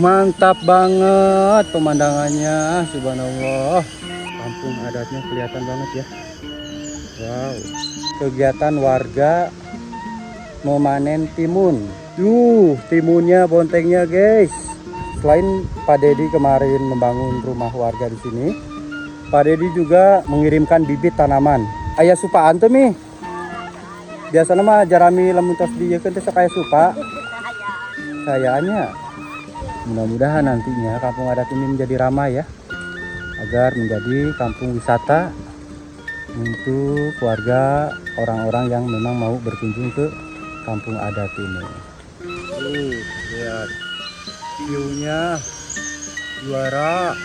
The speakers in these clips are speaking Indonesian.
Mantap banget pemandangannya, subhanallah. Kampung adatnya kelihatan banget ya. Wow, kegiatan warga memanen timun. Timunnya, bontengnya guys. Selain Pak Dedi kemarin membangun rumah warga di sini, Pak Dedi juga mengirimkan bibit tanaman. Ayah supa antum nih. Biasa nama jarami lamun tos dieukeun teh kayak supa. Kayaknya mudah-mudahan nantinya kampung adat ini menjadi ramai ya, agar menjadi kampung wisata untuk warga orang-orang yang memang mau berkunjung ke kampung adat ini. Lihat view-nya juara.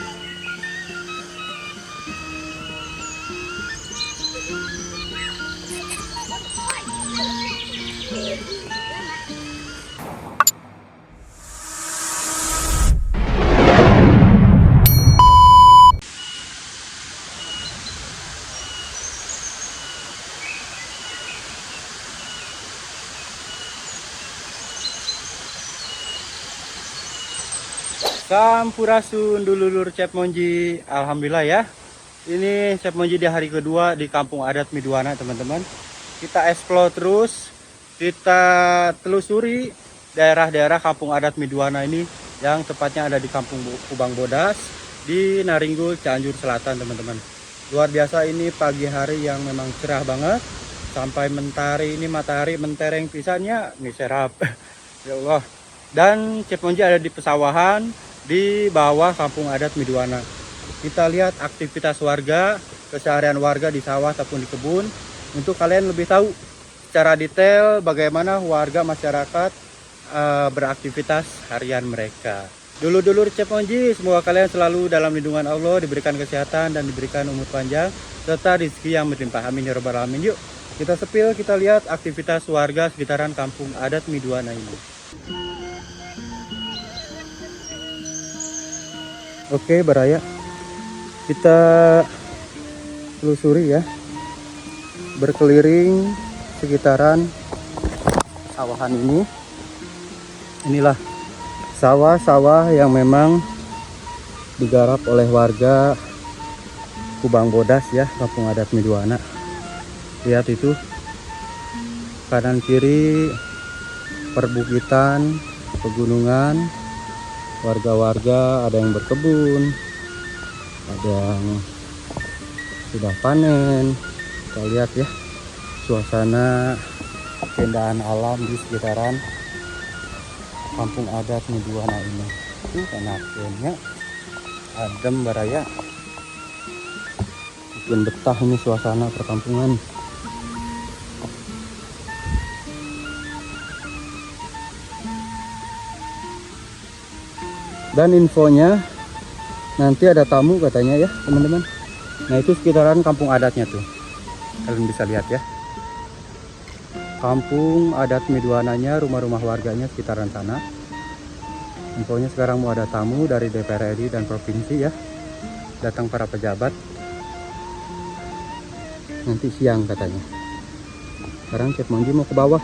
Sampurasun dulur Cep Monji. Alhamdulillah ya. Ini Cep Monji di hari kedua di kampung adat Midwana teman-teman. Kita explore terus, kita telusuri daerah-daerah kampung adat Midwana ini yang tepatnya ada di kampung Kubang Bodas di Naringgul, Cianjur Selatan teman-teman. Luar biasa, ini pagi hari yang memang cerah banget. Sampai mentari ini matahari mentereng pisannya, nih serap. Ya Allah. Dan Cep Monji ada di pesawahan di bawah kampung adat Midwana. Kita lihat aktivitas warga, keseharian warga di sawah ataupun di kebun, untuk kalian lebih tahu secara detail bagaimana warga masyarakat beraktivitas harian mereka. Dulur-dulur Cep Monji, semoga kalian selalu dalam lindungan Allah, diberikan kesehatan dan diberikan umur panjang serta rezeki yang berlimpah. Amin ya rabbal alamin. Yuk kita sepil, kita lihat aktivitas warga sekitaran kampung adat Midwana ini. Oke Baraya, kita telusuri ya, berkeliling sekitaran sawahan ini. Inilah sawah-sawah yang memang digarap oleh warga Kubang Bodas ya, kampung adat Midwana. Lihat itu, kanan kiri perbukitan, pegunungan. Warga-warga ada yang berkebun, ada yang sudah panen. Kita lihat ya suasana keindahan alam di sekitaran kampung adat Midwana ini. Enaknya adem Baraya, bikin betah ini suasana perkampungan. Dan infonya nanti ada tamu katanya ya teman-teman. Nah itu sekitaran kampung adatnya tuh, kalian bisa lihat ya, kampung adat Midwananya, rumah-rumah warganya sekitaran sana. Infonya sekarang mau ada tamu dari DPR RI dan provinsi ya, datang para pejabat nanti siang katanya. Sekarang Cep Monji mau ke bawah,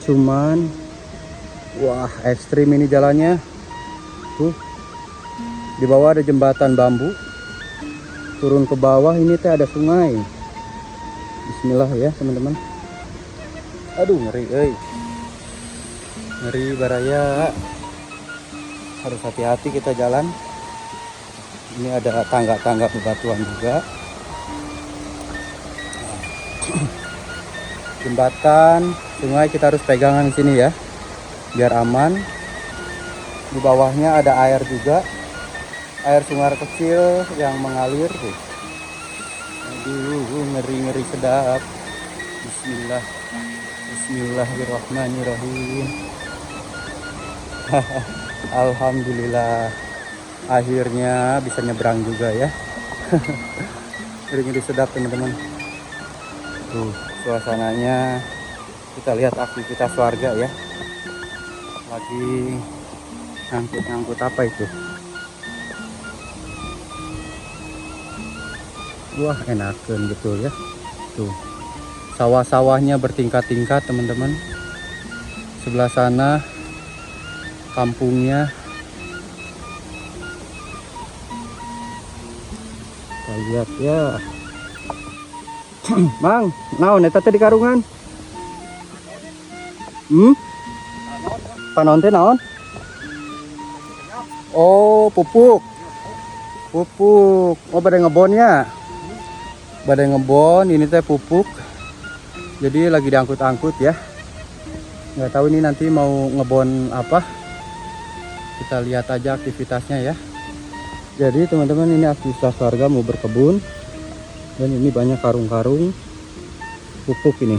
cuman wah ekstrim ini jalannya. Tuh, di bawah ada jembatan bambu, turun ke bawah ini teh ada sungai. Bismillah ya teman-teman. Aduh ngeri, ngeri Baraya, harus hati-hati kita jalan. Ini ada tangga-tangga bebatuan juga. Jembatan sungai kita harus pegangan di sini ya, biar aman. Di bawahnya ada air juga, air sungai kecil yang mengalir tuh. Aduh ngeri-ngeri sedap. Bismillah, Bismillahirrahmanirrahim. Alhamdulillah akhirnya bisa nyebrang juga ya. Ngeri-ngeri sedap teman-teman. Tuh suasananya, kita lihat aktivitas warga ya, lagi ngangkut apa itu. Wah enakan betul ya. Tuh sawah-sawahnya bertingkat-tingkat teman-teman. Sebelah sana kampungnya. Kita lihat ya. Mang, naon eta teh di karungan? Panon teh naon? Oh, pupuk. Pupuk. Oh, badai ngebonnya. Badai ngebon, ini teh pupuk. Jadi lagi diangkut-angkut ya. Nggak tahu ini nanti mau ngebon apa. Kita lihat aja aktivitasnya ya. Jadi teman-teman, ini aktivitas warga mau berkebun. Dan ini banyak karung-karung pupuk ini.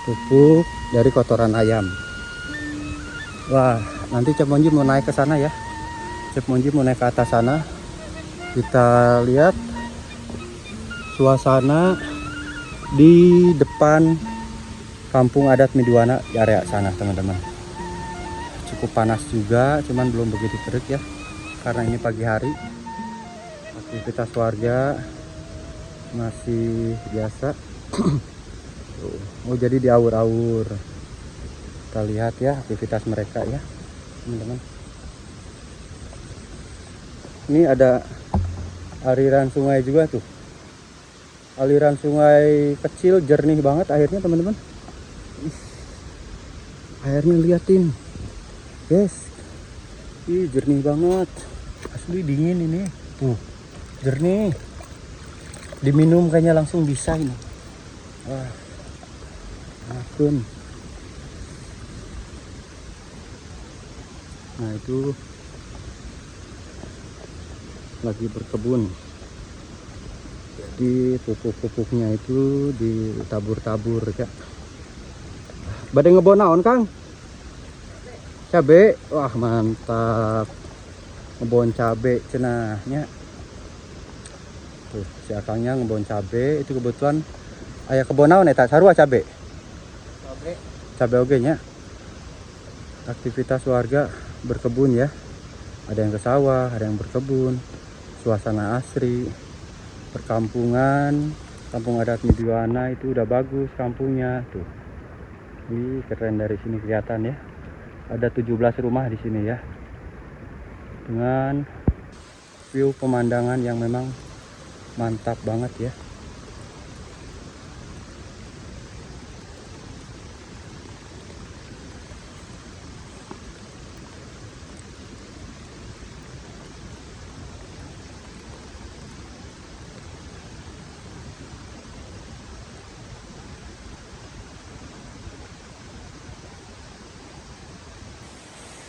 Pupuk dari kotoran ayam. Wah, nanti Cep Monji mau naik ke sana ya. Cep Monji mau naik ke atas sana. Kita lihat suasana di depan kampung adat Miduana di area sana, teman-teman. Cukup panas juga, cuman belum begitu terik ya. Karena ini pagi hari. Aktivitas warga masih biasa. Oh, jadi diaur-aur. Kita lihat ya aktivitas mereka ya, teman-teman. Ini ada aliran sungai juga tuh. Aliran sungai kecil, jernih banget airnya, teman-teman. Airnya liatin, guys. Ih, jernih banget. Asli dingin ini. Tuh, jernih. Diminum kayaknya langsung bisa ini. Wah, ampun. Nah, itu lagi berkebun. Jadi pupuk-pupuknya itu ditabur-tabur ya. Badai ngebon naon, Kang? Cabe. Wah, mantap. Ngebon cabe cenahnya. Tuh, si akangnya ngebon cabe. Itu kebetulan aya kebon naon eta? Sarua cabe. Cabe oge nya. Aktivitas warga berkebun ya. Ada yang ke sawah, ada yang berkebun. Suasana asri. Perkampungan, kampung adat Miduana itu udah bagus kampungnya tuh. Ini keren dari sini kelihatan ya. Ada 17 rumah di sini ya. Dengan view pemandangan yang memang mantap banget ya.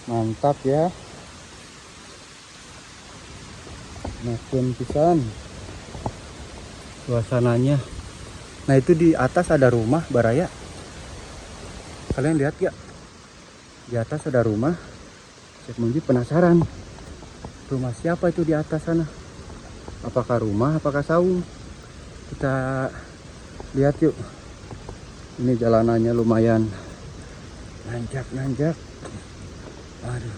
Mantap ya. Makin pisan suasananya. Nah, itu di atas ada rumah Baraya. Kalian lihat ya? Di atas ada rumah. Cep Monji penasaran. Rumah siapa itu di atas sana? Apakah rumah, apakah saung? Kita lihat yuk. Ini jalanannya lumayan nanjak. Aduh.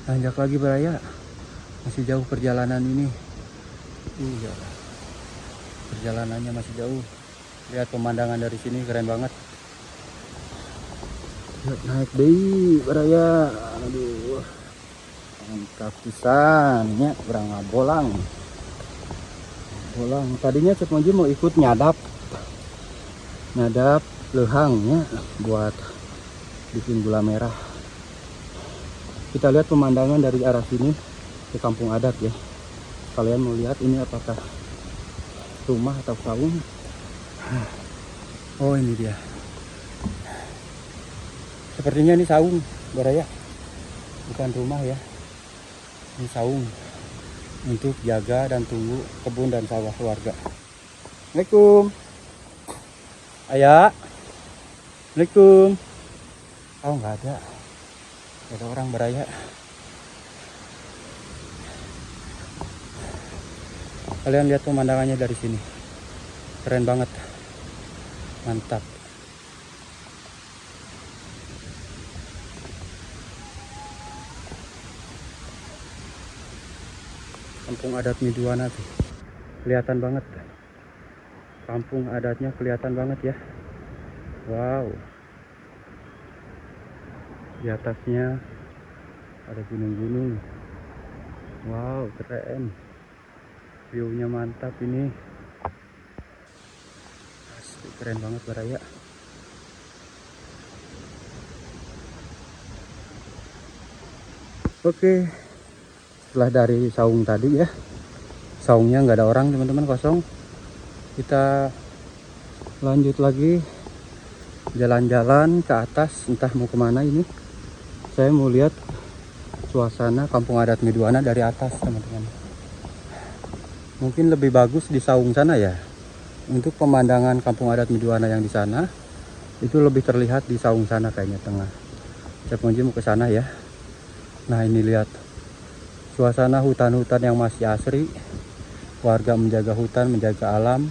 Nanjak lagi Baraya. Masih jauh perjalanan ini. Iya. Perjalanannya masih jauh. Lihat pemandangan dari sini keren banget. Yuk, naik deh Baraya. Aduh. Mantap pisan nya, urang ngabolang. Bolang. Tadinya Cep Monji mau ikut nyadap lehangnya buat bikin gula merah. Kita lihat pemandangan dari arah sini ke kampung adat ya. Kalian mau lihat ini apakah rumah atau saung? Oh, ini dia. Sepertinya ini saung Baraya, bukan rumah ya. Ini saung untuk jaga dan tunggu kebun dan sawah keluarga. Assalamualaikum. Ayah. Assalamualaikum. Oh, nggak ada. Nggak ada orang Baraya. Kalian lihat pemandangannya dari sini. Keren banget. Mantap. Kampung adat Miduana tuh. Kelihatan banget. Kampung adatnya kelihatan banget ya. Wow. Di atasnya ada gunung-gunung. Wow, keren. View-nya mantap ini. Asli, keren banget Baraya. Oke, setelah dari saung tadi ya, saungnya nggak ada orang teman-teman, kosong. Kita lanjut lagi jalan-jalan ke atas, entah mau kemana ini. Saya mau lihat suasana kampung adat Midwana dari atas teman-teman. Mungkin lebih bagus di saung sana ya. Untuk pemandangan kampung adat Midwana yang di sana itu lebih terlihat di saung sana kayaknya tengah. Chef Monji mau ke sana ya. Nah ini lihat suasana hutan-hutan yang masih asri. Warga menjaga hutan, menjaga alam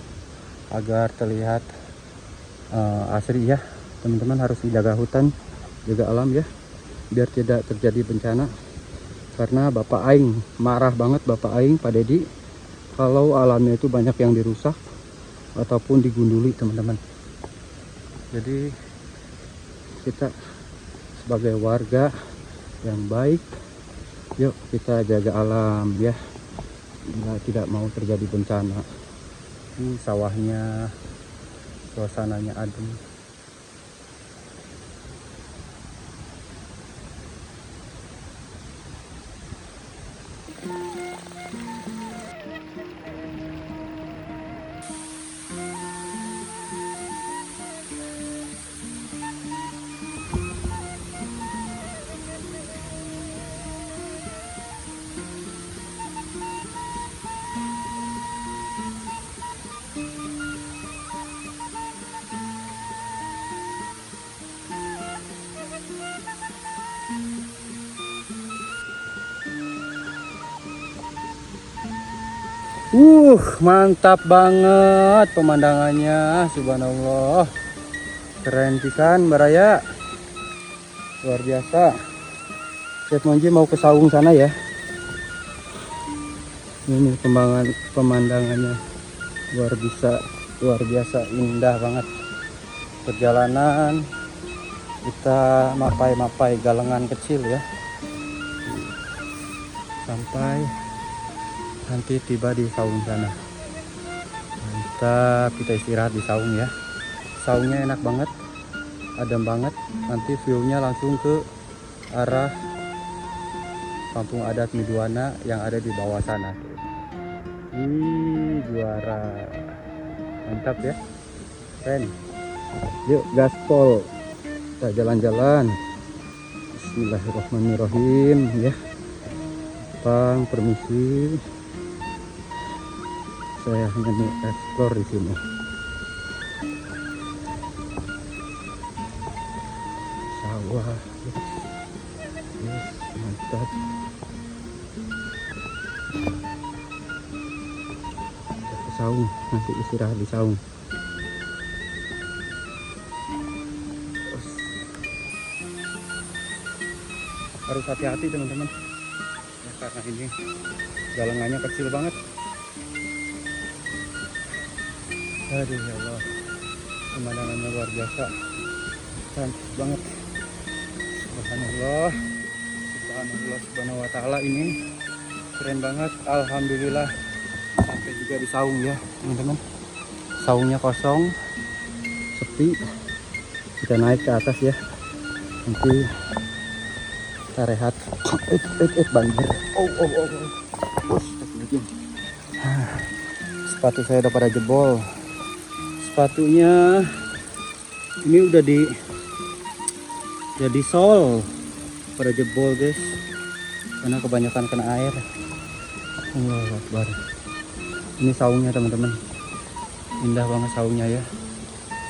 agar terlihat asri ya. Teman-teman harus menjaga hutan, jaga alam ya, biar tidak terjadi bencana. Karena Bapak Aing marah banget, Bapak Aing Pak Dedi, kalau alamnya itu banyak yang dirusak ataupun digunduli teman-teman. Jadi kita sebagai warga yang baik, yuk kita jaga alam ya, bila tidak mau terjadi bencana. Ini sawahnya, suasananya adem. Mantap banget pemandangannya, subhanallah. Keren pisan Baraya. Luar biasa. Chef Monji mau ke saung sana ya. Ini pemandangannya luar biasa indah banget. Perjalanan kita mapai-mapai galengan kecil ya. Sampai nanti tiba di saung sana. Mantap, kita istirahat di saung ya. Saungnya enak banget, adem banget. Nanti view-nya langsung ke arah kampung adat Midwana yang ada di bawah sana. Juara. Mantap ya, keren. Yuk gaspol, kita jalan-jalan. Bismillahirrahmanirrahim ya. Bang, permisi. Saya hanya mau explore di sini. Sawah, yes, mantap. Kita ke saung, nanti istirahat di saung. Harus hati-hati teman-teman. Ya, karena ini galengannya kecil banget. Aduh ya Allah, pemandangannya luar biasa, cantik banget. Subhanallah, subhanallah wa ta'ala, ini keren banget. Alhamdulillah sampai juga di saung ya teman-teman. Saungnya kosong, sepi. Kita naik ke atas ya, nanti kita rehat. Banjir. Sepatu saya udah pada jebol. Sepatunya ini udah jadi sol pada jebol guys, karena kebanyakan kena air. Allahu Akbar. Ini saungnya teman-teman, indah banget saungnya ya.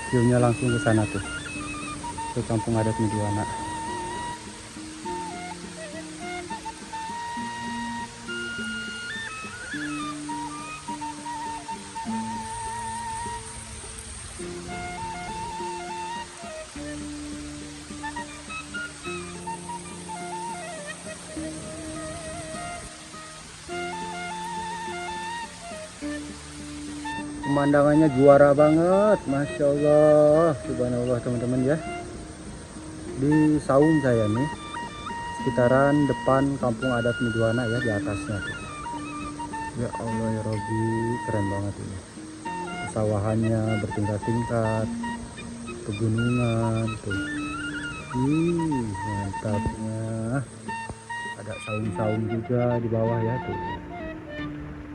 View-nya langsung ke sana tuh, ke kampung adat Midwana. Pemandangannya juara banget, Masya Allah, subhanallah teman-teman ya. di saung saya nih, sekitaran depan kampung adat Miduana ya, di atasnya tuh. Ya Allah ya Robi, keren banget ini. Sawahannya bertingkat-tingkat, pegunungan tuh. Mantapnya. Ada saung-saung juga di bawah ya tuh.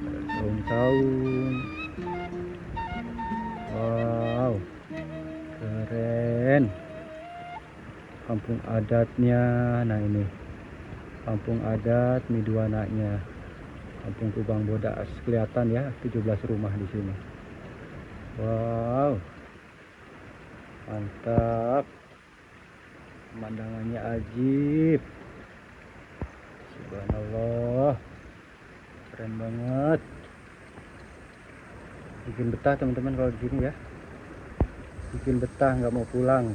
Ada saung-saung. Wow, keren. Kampung adatnya. Nah ini kampung adat Miduananya, Kampung Kubang Bodas. Kelihatan ya 17 rumah di sini. Wow, mantap. Pemandangannya ajib. Subhanallah, keren banget. Bikin betah teman-teman kalau di sini ya. Bikin betah, nggak mau pulang.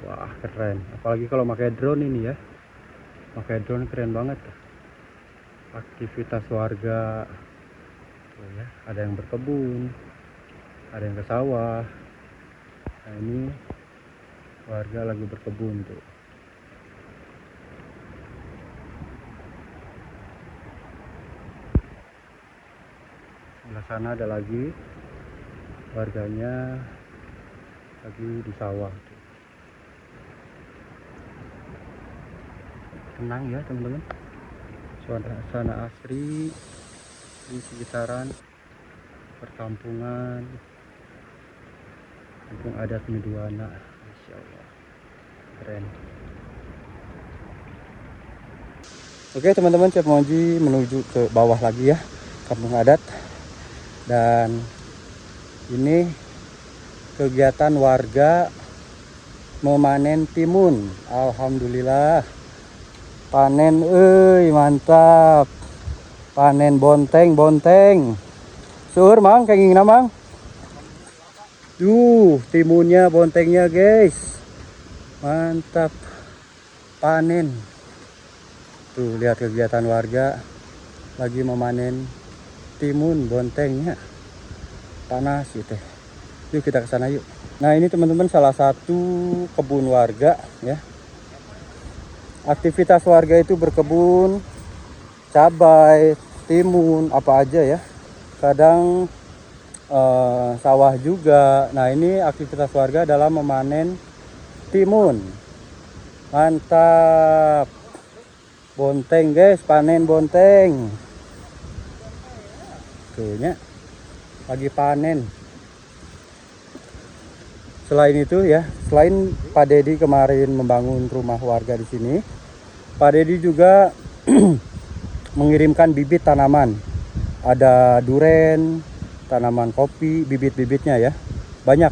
Wah keren, apalagi kalau pakai drone ini ya. Pakai drone keren banget. Aktivitas warga tuh ya, ada yang berkebun, ada yang ke sawah. Nah ini warga lagi berkebun tuh. Sebelah sana ada lagi warganya lagi di sawah tuh. Tenang ya teman-teman, suasana asri di sekitaran perkampungan kampung adat Miduana. Masya Allah, keren. Oke teman-teman, Chef Monji menuju ke bawah lagi ya, kampung adat. Dan ini kegiatan warga memanen timun. Alhamdulillah, panen mantap. Panen bonteng. Suhur mang, kayak gini mang. Timunnya, bontengnya guys. Mantap. Panen. Tuh lihat kegiatan warga lagi memanen timun bontengnya. Panas gitu. Yuk kita ke sana yuk. Nah, ini teman-teman salah satu kebun warga ya. Aktivitas warga itu berkebun, cabai, timun, apa aja ya. Kadang sawah juga. Nah, ini aktivitas warga dalam memanen timun. Mantap. Bonteng guys, panen bonteng. Tuh ya, lagi panen. Selain itu ya, selain Pak Dedi kemarin membangun rumah warga di sini, Pak Dedi juga mengirimkan bibit tanaman. Ada duren, tanaman kopi, bibit-bibitnya ya. Banyak.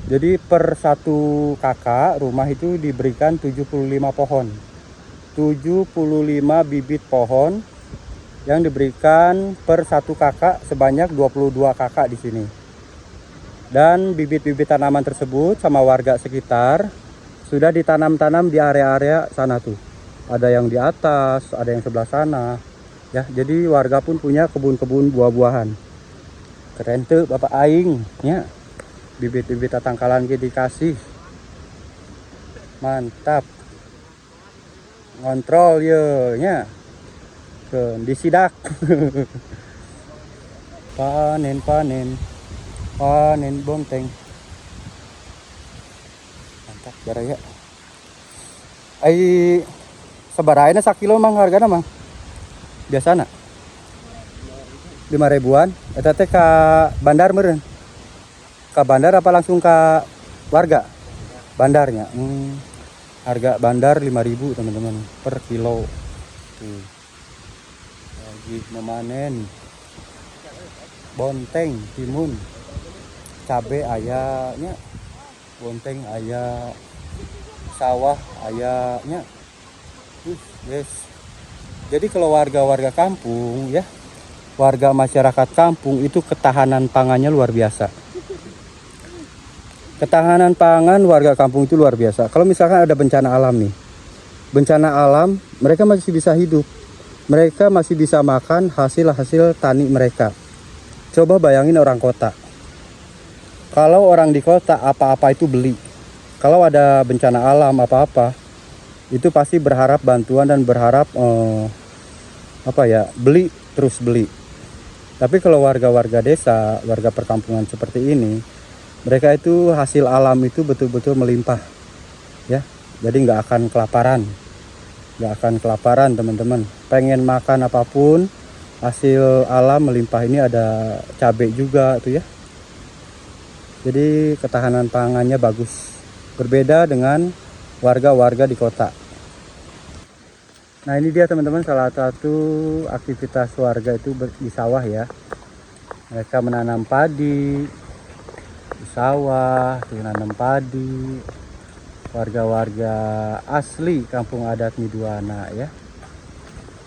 Jadi per satu kakak rumah itu diberikan 75 pohon. 75 bibit pohon yang diberikan per satu kakak, sebanyak 22 kakak di sini. Dan bibit-bibit tanaman tersebut sama warga sekitar sudah ditanam-tanam di area-area sana tuh. Ada yang di atas, ada yang sebelah sana. Ya, jadi warga pun punya kebun-kebun buah-buahan. Keren tuh Bapak Aing, ya. Bibit-bibit tatangkalan kita dikasih. Mantap. Ngontrol ya. Ke disidak. Panen bonteng. Mantap baraya. Ai sabaraina sakilo mang hargana mang? Biasana 5.000-an. Eta teh ka bandar meureun. Ka bandar apa langsung ka warga? Bandarnya. Harga bandar 5.000 teman-teman per kilo. Tuh. Lagi memanen bonteng, timun, cabe ayahnya, bonteng ayah, sawah ayahnya. Yes. Jadi kalau warga-warga kampung ya, warga masyarakat kampung itu ketahanan pangannya luar biasa. Ketahanan pangan warga kampung itu luar biasa. Kalau misalkan ada bencana alam nih, bencana alam mereka masih bisa hidup. mereka masih bisa makan hasil-hasil tani mereka. Coba bayangin orang kota. Kalau orang di kota apa-apa itu beli. Kalau ada bencana alam apa-apa, itu pasti berharap bantuan dan berharap beli terus beli. Tapi kalau warga-warga desa, warga perkampungan seperti ini, mereka itu hasil alam itu betul-betul melimpah, ya. Jadi nggak akan kelaparan, teman-teman. Pengen makan apapun, hasil alam melimpah ini ada cabai juga tuh ya. Jadi ketahanan pangannya bagus. Berbeda dengan warga-warga di kota. Nah, ini dia teman-teman salah satu aktivitas warga itu di sawah ya. Mereka menanam padi di sawah, menanam padi. Warga-warga asli kampung adat Miduana ya.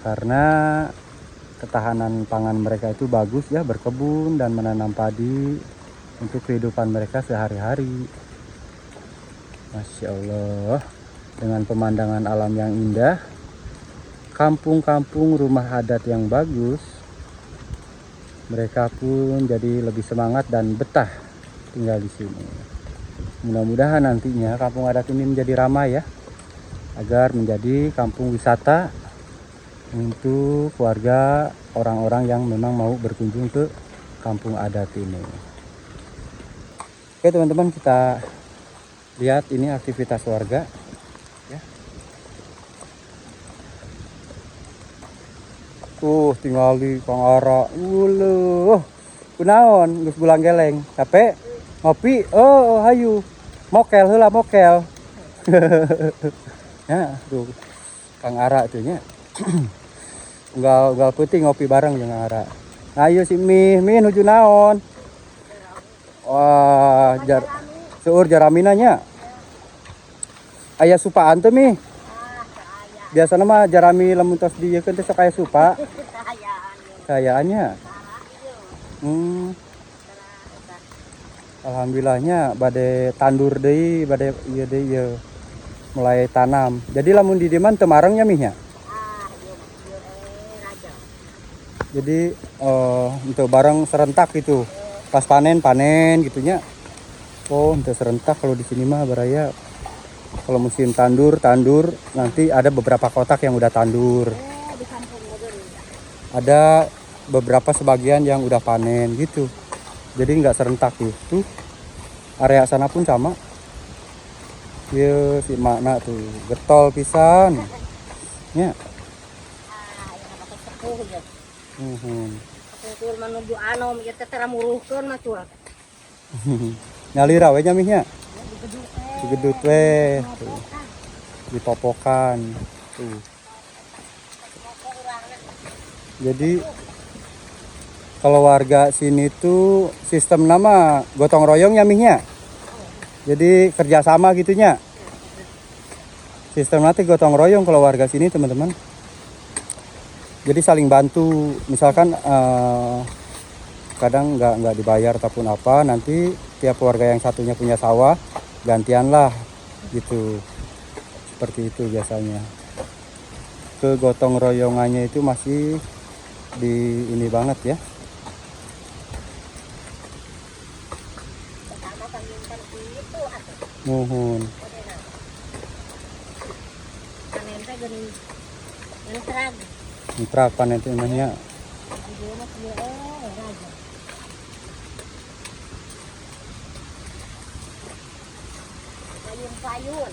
Karena ketahanan pangan mereka itu bagus ya, berkebun dan menanam padi untuk kehidupan mereka sehari-hari. Masya Allah, dengan pemandangan alam yang indah, kampung-kampung rumah adat yang bagus, mereka pun jadi lebih semangat dan betah tinggal di sini. Mudah-mudahan nantinya kampung adat ini menjadi ramai ya, agar menjadi kampung wisata untuk keluarga orang-orang yang memang mau berkunjung ke kampung adat ini. Oke teman-teman, kita lihat ini aktivitas warga ya. Tinggal di Kang Ara. Kunaon geus bulang geleng. Capek? Ngopi? Oh, hayu. Mokel heula mokel. Ya, tuh Kang Ara tuh nya. Unggal peuting ngopi bareng jeung Ara. Ayo si Min nuju naon? Wah, seueur jaraminanya. Aya supaan teh Mi? Biasana mah jarami lamun tos diekeun teh sok aya supa. Kayaannya. Alhamdulillahnya bade tandur deui, bade ieu deui mulai tanam. Jadi lamun di diman teu mareng nya Mi nya. Jadi untuk bareng serentak gitu. Pas panen gitunya. Oh, untuk serentak kalau di sini mah baraya. Kalau musim tandur nanti ada beberapa kotak yang udah tandur. Ada beberapa sebagian yang udah panen gitu. Jadi nggak serentak gitu. Area sana pun sama. Iya si makna tuh getol pisan. Ya. Menuju anom ya tetera muruhkeun mah tuh. Nyalira we nya mihnya. Digedut we. Dipopokan. Tuh. Jadi kalau warga sini tuh sistem nama gotong royong ya mihnya. Jadi kerjasama gitunya. Sistem nanti gotong royong kalau warga sini teman-teman. Jadi saling bantu, misalkan kadang nggak dibayar ataupun apa, nanti tiap keluarga yang satunya punya sawah, gantian lah gitu. Seperti itu biasanya. Kegotong royongannya itu masih di ini banget ya. Nuhun. Mitra panen itu namanya. Payun.